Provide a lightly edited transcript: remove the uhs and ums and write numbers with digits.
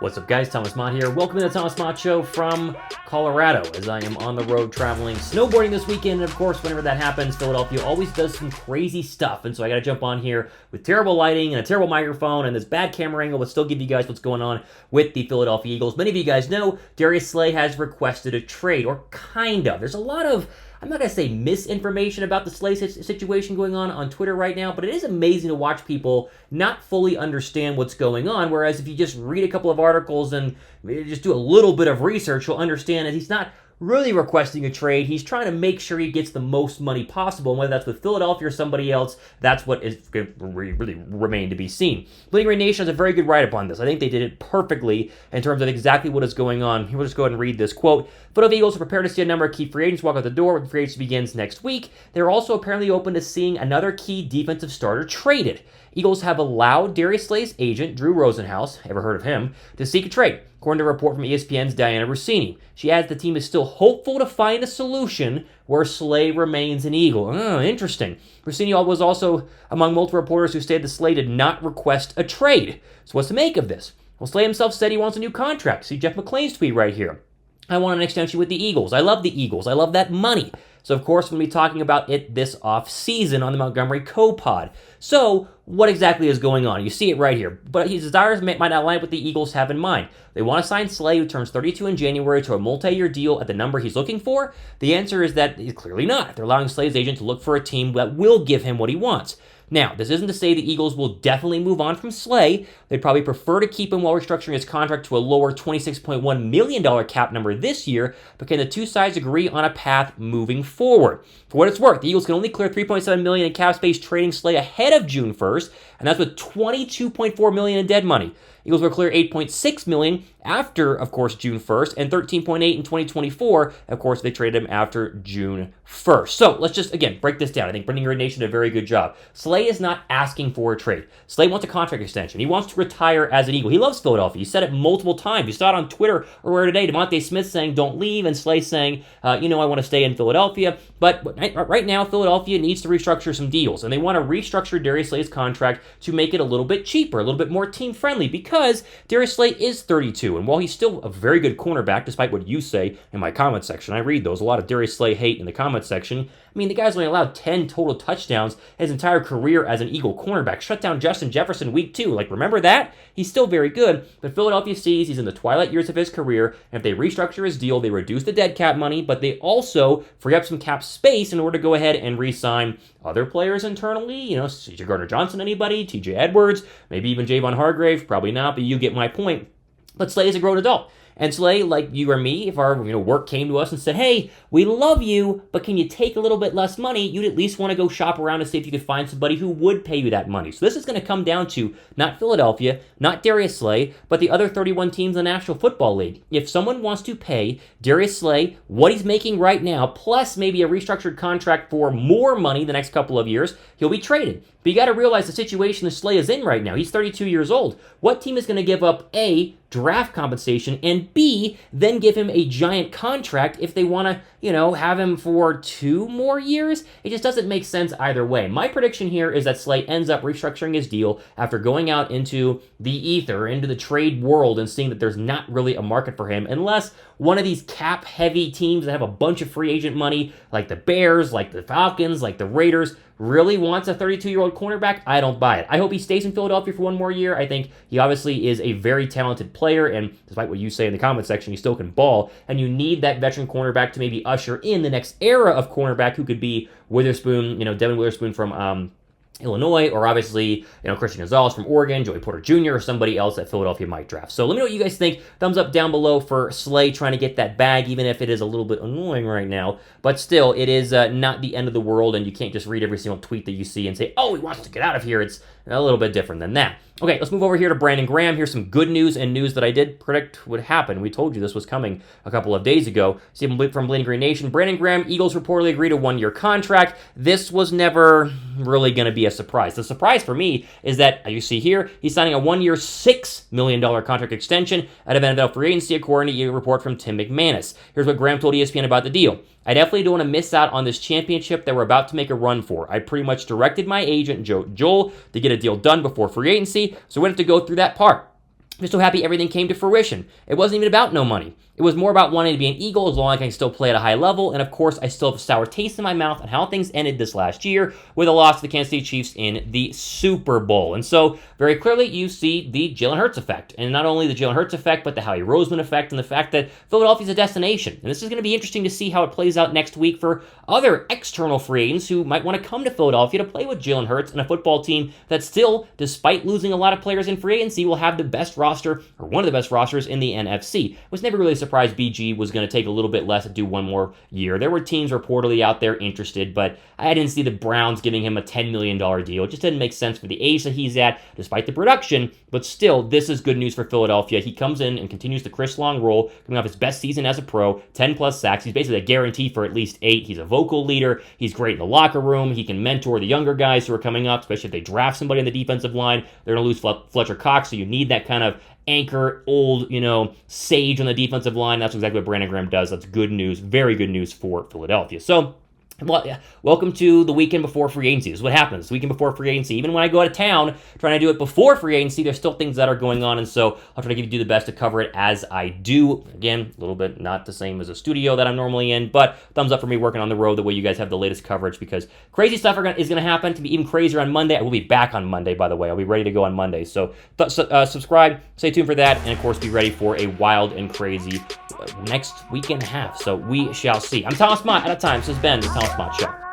What's up, guys? Thomas Mott here. Welcome to the Thomas Mott Show from Colorado, as I am on the road traveling snowboarding this weekend. And of course, whenever that happens, Philadelphia always does some crazy stuff. And so I got to jump on here with terrible lighting and a terrible microphone and this bad camera angle, but still give you guys what's going on with the Philadelphia Eagles. Many of you guys know Darius Slay has requested a trade, or kind of. There's a lot of, I'm not going to say misinformation about the Slay situation going on Twitter right now, but it is amazing to watch people not fully understand what's going on, whereas if you just read a couple of articles and just do a little bit of research, you'll understand that he's not really requesting a trade. He's trying to make sure he gets the most money possible, and whether that's with Philadelphia or somebody else, that's what is going to really remain to be seen. Bleeding Green Nation has a very good write-up on this. I think they did it perfectly in terms of exactly what is going on. We'll just go ahead and read this quote. Philadelphia Eagles are prepared to see a number of key free agents walk out the door when free agency begins next week. They're also apparently open to seeing another key defensive starter traded. Eagles have allowed Darius Slay's agent, Drew Rosenhaus, ever heard of him, to seek a trade, according to a report from ESPN's Diana Rossini. She adds the team is still hopeful to find a solution where Slay remains an Eagle. Oh, interesting. Rossini was also among multiple reporters who stated that Slay did not request a trade. So what's to make of this? Well, Slay himself said he wants a new contract. See Jeff McClain's tweet right here. I want an extension with the Eagles. I love the Eagles. I love that money. So, of course, we're going to be talking about it this off-season on the Montgomery Co-Pod. So, what exactly is going on? You see it right here. But his desires might not line up with the Eagles have in mind. They want to sign Slay, who turns 32 in January, to a multi-year deal at the number he's looking for. The answer is that he's clearly not. They're allowing Slay's agent to look for a team that will give him what he wants. Now, this isn't to say the Eagles will definitely move on from Slay. They'd probably prefer to keep him while restructuring his contract to a lower $26.1 million cap number this year, but can the two sides agree on a path moving forward? For what it's worth, the Eagles can only clear $3.7 million in cap space trading Slay ahead of June 1st, and that's with $22.4 million in dead money. Eagles will clear $8.6 million after, of course, June 1st, and $13.8 million in 2024. Of course, they traded him after June 1st. So let's just, again, break this down. I think Bleeding Green Nation did a very good job. Slay is not asking for a trade. Slay wants a contract extension. He wants to retire as an Eagle. He loves Philadelphia. He said it multiple times. You saw it on Twitter earlier today. DeVonta Smith saying, don't leave, and Slay saying, I want to stay in Philadelphia. But right now, Philadelphia needs to restructure some deals, and they want to restructure Darius Slay's contract to make it a little bit cheaper, a little bit more team-friendly, because Darius Slay is 32, and while he's still a very good cornerback, despite what you say in my comment section, I read those, a lot of Darius Slay hate in the comment section. I mean, the guy's only allowed 10 total touchdowns his entire career as an Eagle cornerback. Shut down Justin Jefferson week 2. Like, remember that? He's still very good, but Philadelphia sees he's in the twilight years of his career, and if they restructure his deal, they reduce the dead cap money, but they also free up some cap space in order to go ahead and re-sign other players internally. C.J. Gardner-Johnson, anybody? T.J. Edwards, maybe even Javon Hargrave, probably not, but you get my point. But Slay is a grown adult. And Slay, like you or me, if our work came to us and said, hey, we love you, but can you take a little bit less money, you'd at least want to go shop around and see if you could find somebody who would pay you that money. So this is going to come down to not Philadelphia, not Darius Slay, but the other 31 teams in the National Football League. If someone wants to pay Darius Slay what he's making right now, plus maybe a restructured contract for more money the next couple of years, he'll be traded. But you got to realize the situation that Slay is in right now. He's 32 years old. What team is going to give up A, draft compensation, and B, then give him a giant contract if they want to, have him for 2 more years? It just doesn't make sense either way. My prediction here is that Slay ends up restructuring his deal after going out into the ether, into the trade world, and seeing that there's not really a market for him, unless one of these cap-heavy teams that have a bunch of free agent money, like the Bears, like the Falcons, like the Raiders, really wants a 32-year-old cornerback. I don't buy it. I hope he stays in Philadelphia for 1 more year. I think he obviously is a very talented player, and despite what you say in the comment section, he still can ball, and you need that veteran cornerback to maybe usher in the next era of cornerback, who could be Witherspoon, Devin Witherspoon from Illinois, or obviously, Christian Gonzalez from Oregon, Joey Porter Jr., or somebody else that Philadelphia might draft. So let me know what you guys think. Thumbs up down below for Slay trying to get that bag, even if it is a little bit annoying right now. But still, it is not the end of the world, and you can't just read every single tweet that you see and say, oh, he wants to get out of here. It's a little bit different than that. Okay, let's move over here to Brandon Graham. Here's some good news, and news that I did predict would happen. We told you this was coming a couple of days ago. See from Bleeding Green Nation. Brandon Graham, Eagles reportedly agreed to a 1-year contract. This was never really going to be a surprise. The surprise for me is that, as you see here, he's signing a 1-year, $6 million contract extension out of NFL free agency, according to a report from Tim McManus. Here's what Graham told ESPN about the deal. I definitely don't want to miss out on this championship that we're about to make a run for. I pretty much directed my agent, Joel, to get a deal done before free agency, so we didn't have to go through that part. I'm so happy everything came to fruition. It wasn't even about no money. It was more about wanting to be an Eagle as long as I can still play at a high level. And of course, I still have a sour taste in my mouth on how things ended this last year with a loss to the Kansas City Chiefs in the Super Bowl. And so, very clearly, you see the Jalen Hurts effect. And not only the Jalen Hurts effect, but the Howie Roseman effect and the fact that Philadelphia's a destination. And this is going to be interesting to see how it plays out next week for other external free agents who might want to come to Philadelphia to play with Jalen Hurts and a football team that still, despite losing a lot of players in free agency, will have the best roster, or one of the best rosters in the NFC. I was never really surprised BG was going to take a little bit less to do one more year. There were teams reportedly out there interested, but I didn't see the Browns giving him a $10 million deal. It just didn't make sense for the age that he's at, despite the production, but still, this is good news for Philadelphia. He comes in and continues the Chris Long role, coming off his best season as a pro, 10-plus sacks. He's basically a guarantee for at least 8. He's a vocal leader. He's great in the locker room. He can mentor the younger guys who are coming up, especially if they draft somebody in the defensive line. They're going to lose Fletcher Cox, so you need that kind of anchor, old, sage on the defensive line. That's exactly what Brandon Graham does. That's good news, very good news for Philadelphia. So, welcome to the weekend before free agency. This is what happens. Weekend before free agency. Even when I go out of town trying to do it before free agency, there's still things that are going on, and so I'll try to do the best to cover it as I do. Again, a little bit not the same as a studio that I'm normally in, but thumbs up for me working on the road the way you guys have the latest coverage, because crazy stuff is going to happen. To be even crazier on Monday. I will be back on Monday, by the way. I'll be ready to go on Monday. So subscribe, stay tuned for that, and of course be ready for a wild and crazy next week and a half. So we shall see. I'm Thomas Mott. Out of time. This has been the Thomas Mott Show.